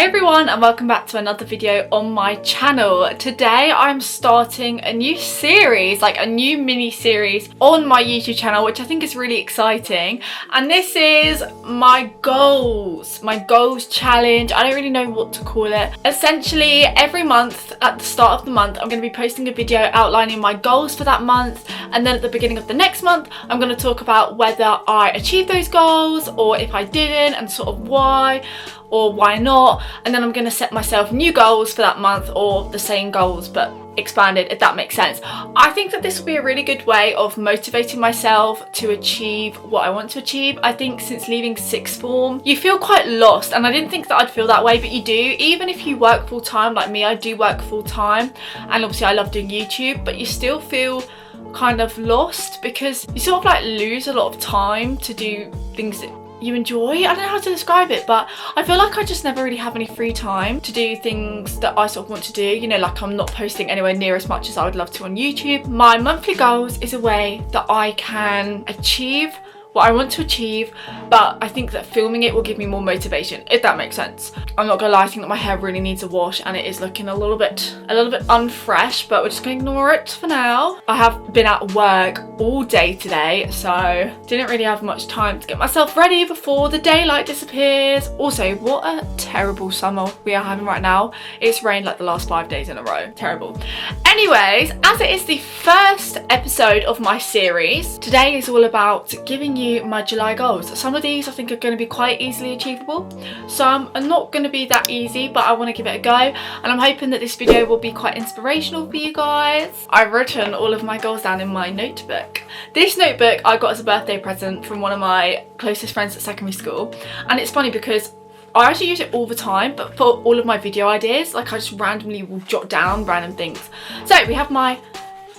Hey everyone, and welcome back to another video on my channel. Today I'm starting a new series, like a new mini series on my YouTube channel, which I think is really exciting. And this is my goals challenge. I don't really know what to call it. Essentially, every month at the start of the month, I'm going to be posting a video outlining my goals for that month. And then at the beginning of the next month, I'm going to talk about whether I achieved those goals or if I didn't and sort of why or why not. And then I'm going to set myself new goals for that month, or the same goals but expanded, if that makes sense. I think that this will be a really good way of motivating myself to achieve what I want to achieve. I think since leaving sixth form, you feel quite lost, and I didn't think that I'd feel that way, but you do. Even if you work full time, like me, I do work full time, and obviously I love doing YouTube, but you still feel kind of lost because you sort of like lose a lot of time to do things that you enjoy. I don't know how to describe it, but I feel like I just never really have any free time to do things that I sort of want to do. You know, like I'm not posting anywhere near as much as I would love to on YouTube. My monthly goals is a way that I can achieve what I want to achieve, but I think that filming it will give me more motivation, if that makes sense. I'm not gonna lie, I think that my hair really needs a wash and it is looking a little bit unfresh, but we're just gonna ignore it for now. I have been at work all day today, so didn't really have much time to get myself ready before the daylight disappears. Also, what a terrible summer we are having right now. It's rained like the last 5 days in a row. Terrible. Anyways, as it is the first episode of my series, today is all about giving you my July goals. Some of these I think are going to be quite easily achievable. Some are not going to be that easy, but I want to give it a go, and I'm hoping that this video will be quite inspirational for you guys. I've written all of my goals down in my notebook. This notebook I got as a birthday present from one of my closest friends at secondary school, and it's funny because I actually use it all the time, but for all of my video ideas, like I just randomly will jot down random things. So we have my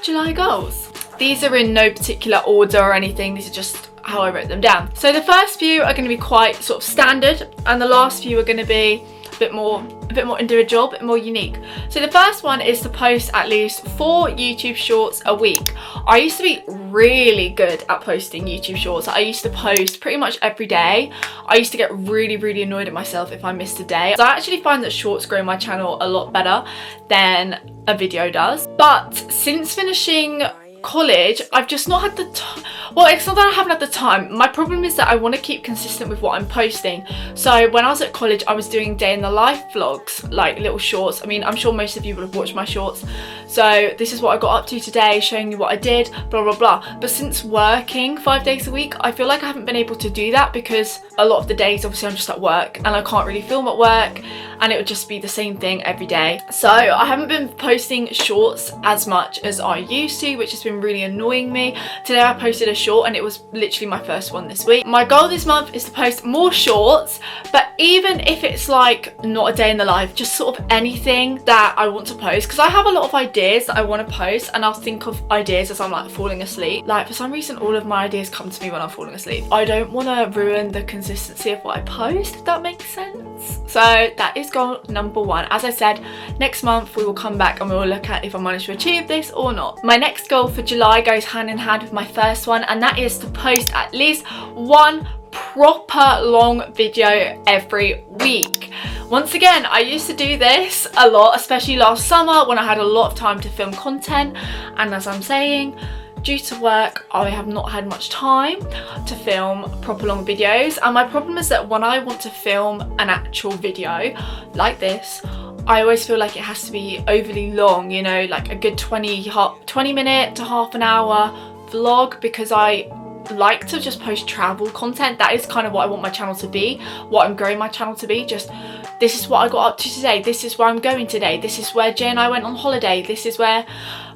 July goals. These are in no particular order or anything, these are just how I wrote them down. So the first few are going to be quite sort of standard, and the last few are going to be a bit more individual, a bit more unique. So the first one is to post at least 4 YouTube shorts a week. I used to be really good at posting YouTube shorts. I used to post pretty much every day. I used to get really annoyed at myself if I missed a day. So I actually find that shorts grow my channel a lot better than a video does. But since finishing college, I've just not had the time. Well, it's not that I haven't had the time. My problem is that I want to keep consistent with what I'm posting. So when I was at college, I was doing day in the life vlogs, like little shorts. I mean, I'm sure most of you will have watched my shorts. So this is what I got up to today, showing you what I did, blah blah blah. But since working 5 days a week, I feel like I haven't been able to do that because a lot of the days obviously I'm just at work and I can't really film at work, and it would just be the same thing every day. So I haven't been posting shorts as much as I used to, which has been really annoying me. Today I posted a short and it was literally my first one this week. My goal this month is to post more shorts, but even if it's like not a day in the life, just sort of anything that I want to post, because I have a lot of ideas that I want to post, and I'll think of ideas as I'm like falling asleep. Like for some reason all of my ideas come to me when I'm falling asleep. I don't want to ruin the consistency of what I post, if that makes sense. So that is goal number 1. As I said, next month we will come back and we will look at if I managed to achieve this or not. My next goal for July goes hand in hand with my first one, and that is to post at least 1 proper long video every week. Once again, I used to do this a lot, especially last summer when I had a lot of time to film content, and as I'm saying, due to work, I have not had much time to film proper long videos. And my problem is that when I want to film an actual video like this, I always feel like it has to be overly long, you know, like a good 20 minute to half an hour vlog, because I like to just post travel content. That is kind of what I want my channel to be, what I'm growing my channel to be. Just, this is what I got up to today, this is where I'm going today, this is where Jay and I went on holiday, this is where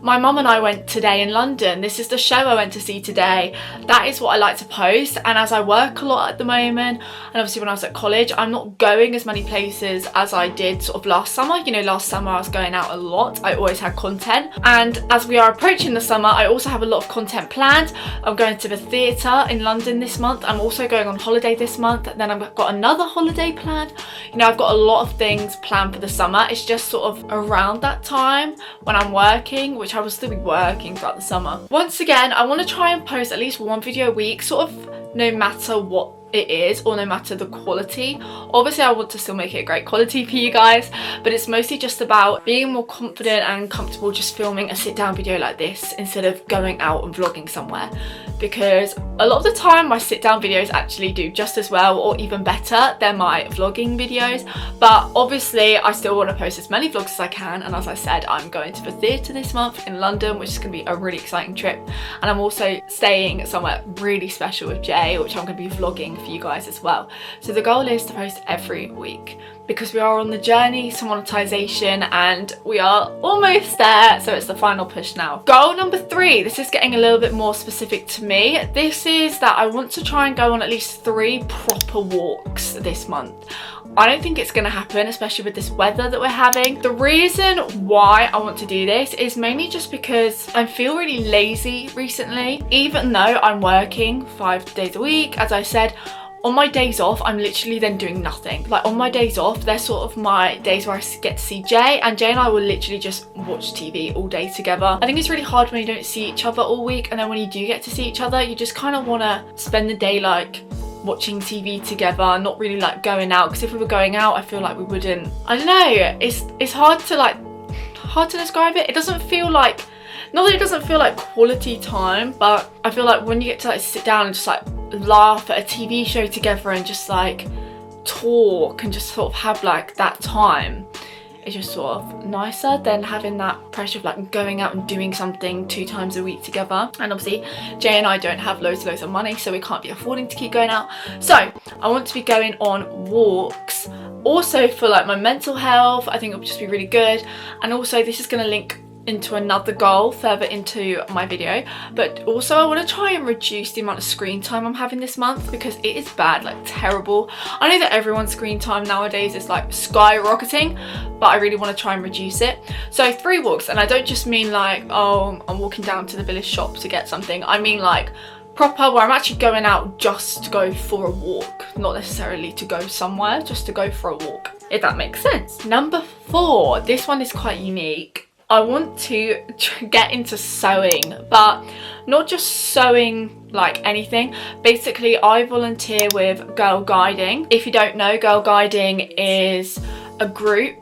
my mum and I went today in London, this is the show I went to see today. That is what I like to post. And as I work a lot at the moment, and obviously when I was at college, I'm not going as many places as I did sort of last summer. You know, last summer I was going out a lot, I always had content, and as we are approaching the summer, I also have a lot of content planned. I'm going to the theatre in London this month, I'm also going on holiday this month, then I've got another holiday planned. You know, I've got a lot of things planned for the summer. It's just sort of around that time when I'm working, which I will still be working throughout the summer. Once again, I want to try and post at least 1 video a week, sort of no matter what it is, or no matter the quality. Obviously I want to still make it a great quality for you guys, but it's mostly just about being more confident and comfortable just filming a sit down video like this instead of going out and vlogging somewhere, because a lot of the time my sit down videos actually do just as well or even better than my vlogging videos. But obviously I still want to post as many vlogs as I can, and as I said, I'm going to the theatre this month in London, which is going to be a really exciting trip, and I'm also staying somewhere really special with Jay, which I'm going to be vlogging for you guys as well. So the goal is to post every week, because we are on the journey to monetization and we are almost there, so it's the final push now. Goal number 3, this is getting a little bit more specific to me. This is that I want to try and go on at least 3 proper walks this month. I don't think it's going to happen, especially with this weather that we're having. The reason why I want to do this is mainly just because I feel really lazy recently. Even though I'm working 5 days a week, as I said, on my days off, I'm literally then doing nothing. Like on my days off, they're sort of my days where I get to see Jay, and Jay and I will literally just watch TV all day together. I think it's really hard when you don't see each other all week, and then when you do get to see each other, you just kind of want to spend the day like watching TV together, not really like going out, because if we were going out, I feel like we wouldn't, I don't know, it's hard to describe it. It doesn't feel like, not that it doesn't feel like quality time, but I feel like when you get to like sit down and just like laugh at a TV show together and just like talk and just sort of have like that time, it's just sort of nicer than having that pressure of like going out and doing something 2 times a week together. And obviously Jay and I don't have loads of money, so we can't be affording to keep going out. So I want to be going on walks also for like my mental health. I think it'll just be really good, and also this is going to link into another goal further into my video, but also I want to try and reduce the amount of screen time I'm having this month, because it is bad, like terrible. I know that everyone's screen time nowadays is like skyrocketing, but I really want to try and reduce it. So 3 walks, and I don't just mean like, oh, I'm walking down to the village shop to get something. I mean like proper, where I'm actually going out just to go for a walk, not necessarily to go somewhere, just to go for a walk, if that makes sense. Number 4, this one is quite unique. I want to get into sewing, but not just sewing like anything. Basically, I volunteer with Girl Guiding. If you don't know, Girl Guiding is a group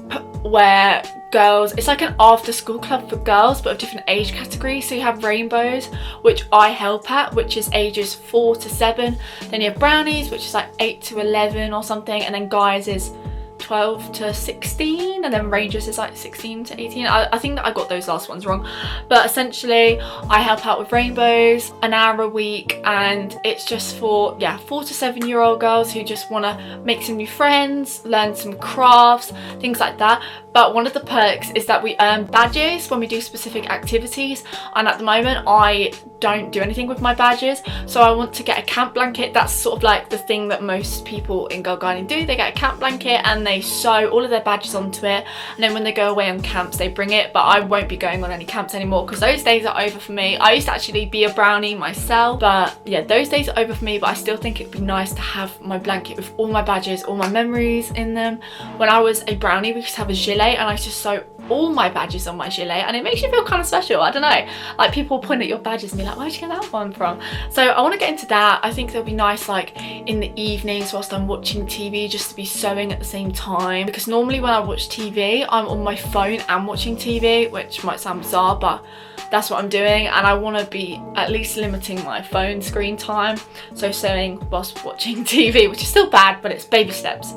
where girls, it's like an after school club for girls, but of different age categories. So you have Rainbows, which I help at, which is ages 4 to 7. Then you have Brownies, which is like 8 to 11 or something. And then Guys is 12 to 16, and then Rangers is like 16 to 18. I think that I got those last ones wrong, but essentially I help out with Rainbows an hour a week, and it's just for 4 to 7 year old girls who just want to make some new friends, learn some crafts, things like that. But one of the perks is that we earn badges when we do specific activities, and at the moment I don't do anything with my badges, so I want to get a camp blanket. That's sort of like the thing that most people in Girl Guiding do. They get a camp blanket and they sew all of their badges onto it, and then when they go away on camps they bring it. But I won't be going on any camps anymore because those days are over for me. I used to actually be a brownie myself, but yeah, those days are over for me. But I still think it'd be nice to have my blanket with all my badges, all my memories in them. When I was a brownie, we used to have a gilet, and I used to sew all my badges on my gilet, and it makes you feel kind of special. I don't know, like people point at your badges and be like, where'd you get that one from? So I want to get into that. I think it'll be nice like in the evenings whilst I'm watching TV, just to be sewing at the same time, because normally when I watch TV I'm on my phone and watching TV, which might sound bizarre, but that's what I'm doing, and I want to be at least limiting my phone screen time, so sewing whilst watching TV, which is still bad, but it's baby steps.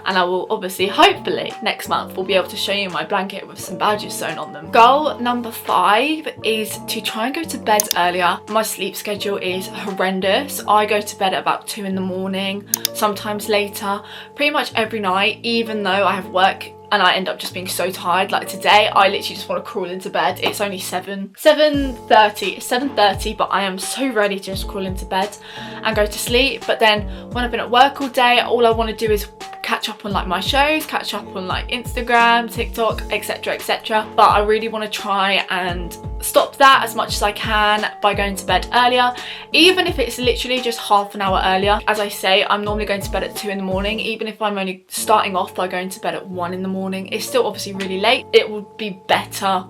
And I will obviously, hopefully next month we'll be able to show you my blanket with some badges sewn on them. Goal number 5 is to try and go to bed earlier. My sleep schedule is horrendous. I go to bed at about 2 in the morning, sometimes later, pretty much every night, even though I have work and I end up just being so tired. Like today, I literally just want to crawl into bed. It's only 7:30, but I am so ready to just crawl into bed and go to sleep. But then when I've been at work all day, all I want to do is catch up on like my shows, catch up on like Instagram, TikTok, etc, etc. But I really want to try and stop that as much as I can by going to bed earlier, even if it's literally just half an hour earlier. As I say, I'm normally going to bed at 2 in the morning. Even if I'm only starting off by going to bed at 1 in the morning, it's still obviously really late. It would be better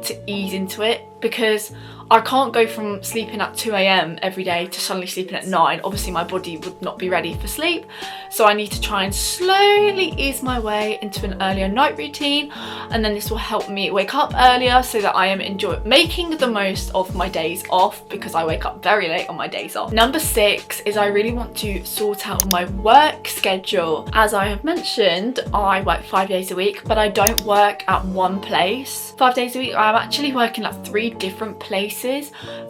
to ease into it, because I can't go from sleeping at 2 a.m. every day to suddenly sleeping at 9. Obviously my body would not be ready for sleep, so I need to try and slowly ease my way into an earlier night routine, and then this will help me wake up earlier so that I am making the most of my days off, because I wake up very late on my days off. Number 6 is I really want to sort out my work schedule. As I have mentioned, I work 5 days a week, but I don't work at one place 5 days a week. I'm actually working at 3 different places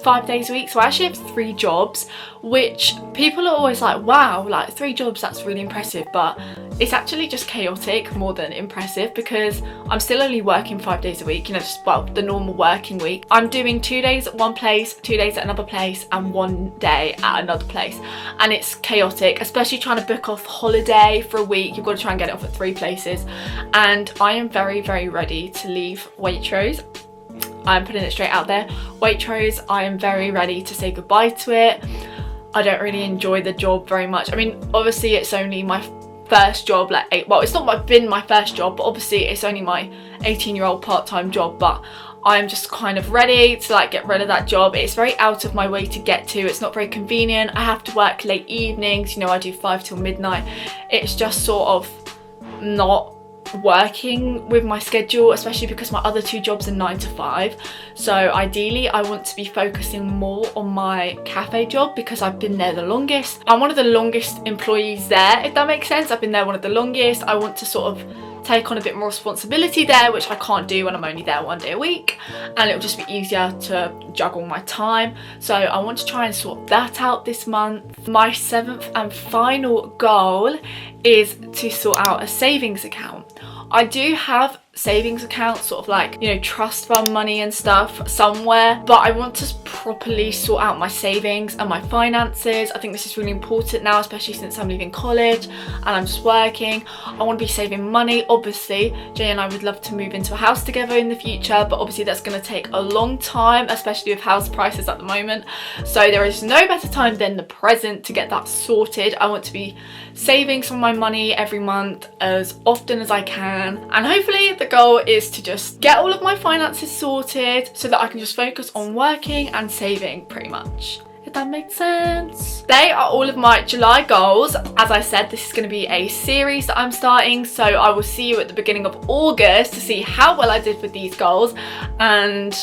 5 days a week, so I actually have 3 jobs, which people are always like, wow, like 3 jobs, that's really impressive, but it's actually just chaotic more than impressive, because I'm still only working 5 days a week, you know, just, well, the normal working week. I'm doing 2 days at one place, 2 days at another place, and 1 day at another place, and it's chaotic, especially trying to book off holiday for a week. You've got to try and get it off at 3 places, and I am very, very ready to leave Waitrose. I'm putting it straight out there. Waitrose, I am very ready to say goodbye to it. I don't really enjoy the job very much. I mean, obviously it's only my first job, well, it's not been my first job, but obviously it's only my 18-year-old part-time job, but I'm just kind of ready to like get rid of that job. It's very out of my way to get to. It's not very convenient. I have to work late evenings, you know, I do 5 till midnight. It's just sort of not working with my schedule, especially because my other 2 jobs are 9 to 5. So ideally I want to be focusing more on my cafe job, because I've been there the longest. I'm one of the longest employees there, if that makes sense. I've been there one of the longest. I want to sort of take on a bit more responsibility there, which I can't do when I'm only there 1 day a week, and it'll just be easier to juggle my time. So I want to try and sort that out this month. My 7th and final goal is to sort out a savings account. I do have savings accounts, sort of like, you know, trust fund money and stuff somewhere, but I want to properly sort out my savings and my finances. I think this is really important now, especially since I'm leaving college and I'm just working. I want to be saving money. Obviously Jay and I would love to move into a house together in the future, but obviously that's going to take a long time, especially with house prices at the moment. So there is no better time than the present to get that sorted. I want to be saving some of my money every month as often as I can, and hopefully the goal is to just get all of my finances sorted so that I can just focus on working and saving, pretty much, if that makes sense. They are all of my July goals. As I said, this is going to be a series that I'm starting, so I will see you at the beginning of August to see how well I did with these goals and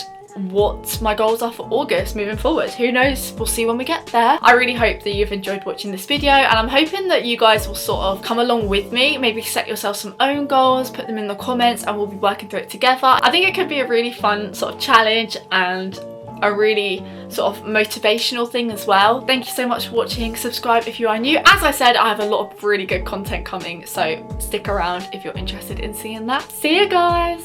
what my goals are for August moving forward. Who knows, we'll see when we get there. I really hope that you've enjoyed watching this video, and I'm hoping that you guys will sort of come along with me, maybe set yourself some own goals, put them in the comments, and we'll be working through it together. I think it could be a really fun sort of challenge and a really sort of motivational thing as well. Thank you so much for watching. Subscribe if you are new. As I said, I have a lot of really good content coming, so stick around if you're interested in seeing that. See you guys.